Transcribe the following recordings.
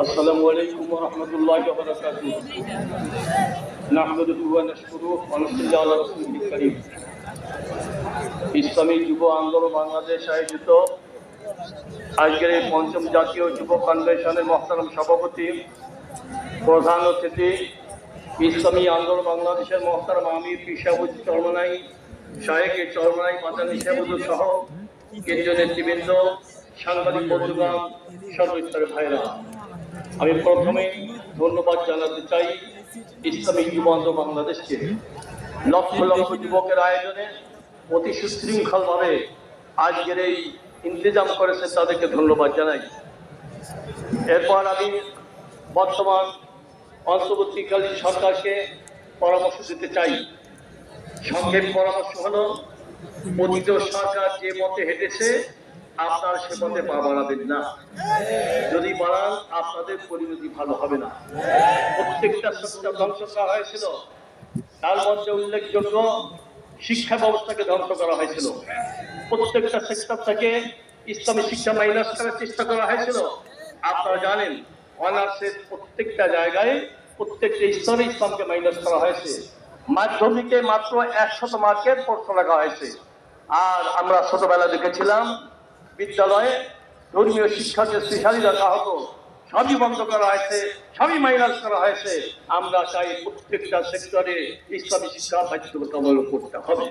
আসসালামু আলাইকুম ওয়া রাহমাতুল্লাহি ওয়া বারাকাতুহু। নাহমাদুহু ওয়া নাশকুরুহু ওয়া নুসাল্লি আলা রাসূলিল কারীম। ইসলামী যুব আন্দোলন বাংলাদেশ আয়োজিত আজকের এই পঞ্চম জাতীয় যুব কনভেনশনের মহতারাম সভাপতি, প্রধান অতিথি, ইসলামী আন্দোলন বাংলাদেশের মহতারাম আমির পিসাবুজ চরমনাই, শায়েকে চরমনাই মাদানী সাহেবুদ্দৌলা সহ কেন্দ্রীয় নেতৃবৃন্দ, সাংবাদিক বন্ধুগণ, সর্বস্তরের ভাইরা, আমি প্রথমেই ধন্যবাদ জানাতে চাই ইসলামী যুব আন্দোলন বাংলাদেশকে। লক্ষ লক্ষ যুবকের আয়োজনে অতি সুশৃঙ্খলভাবে আজকের এই ইন্তজাম করেছে, তাদেরকে ধন্যবাদ জানাই। এরপর আমি বর্তমান অন্তর্বর্তীকালীন সরকারকে পরামর্শ দিতে চাই। সংক্ষেপ পরামর্শ হলো, অতীত সরকার যে পথে হেঁটেছে আপনার সে পথে পা বাড়াবেন না। যদি বাড়ান আপনাদের পরিণতি ভালো হবে না। প্রত্যেকটা সেক্টর ধ্বংস করা হয়েছিল, তার মধ্যে উল্লেখযোগ্য শিক্ষা ব্যবস্থাকে ধ্বংস করা হয়েছিল। প্রত্যেকটা সেক্টর থেকে ইসলামী শিক্ষা মাইনাস করার চেষ্টা করা হয়েছিল। আপনারা জানেন, অনার্সের প্রত্যেকটা জায়গায় প্রত্যেকটা স্তরে ইসলামকে মাইনাস করা হয়েছে। মাধ্যমিকে মাত্র 100 মার্কের প্রশ্ন রাখা হয়েছে। আর আমরা ছোটবেলা দেখেছিলাম বিদ্যালয়ে ধর্মীয় শিক্ষাকে স্পেশালি রাখা হতো, সবই বন্ধ করা হয়েছে, সবই মাইনাস করা হয়েছে। আমরা চাই প্রত্যেকটা সেক্টরে ইসলামী শিক্ষা বাধ্যতামূলক করতে হবে।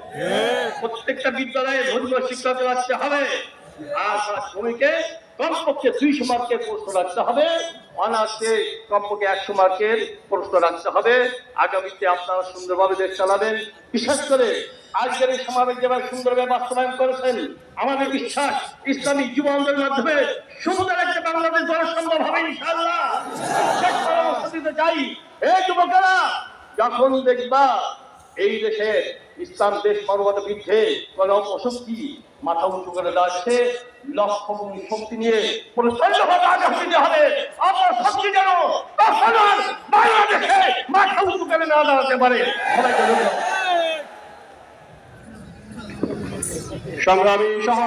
প্রত্যেকটা বিদ্যালয়ে ধর্মীয় শিক্ষা রাখতে হবে। আর মাধ্যমিকে কমপক্ষে 200 মার্কের প্রশ্ন রাখতে হবে, অনার্সে কমপক্ষে 100 মার্কের প্রশ্ন রাখতে হবে। আগামীতে আপনারা সুন্দরভাবে দেশ চালাবেন। বিশেষ করে আজকের এই সমাবেশ যেভাবে সুন্দরভাবে বাস্তবায়ন করেছেন, আমাদের বিশ্বাস ইসলামী যুব আন্দোলনের মাধ্যমে সুন্দর একটা বাংলাদেশ গড়া সম্ভব হবে ইনশাআল্লাহ। শেষ পরামর্শ দিতে চাই, এই যুবকেরা, যখন দেখবা এই দেশে ইসলাম দেশ মানবতার বিরুদ্ধে কোন অপশক্তি মাথা উঁচু করে দাঁড়াচ্ছে, লক্ষ্য শক্তি নিয়ে প্রচন্ডভাবে আঘাত দিতে হবে। অপশক্তি যেন বাংলাদেশে মাথা উঁচু করে না দাঁড়াতে পারে। সংগ্রামী সহ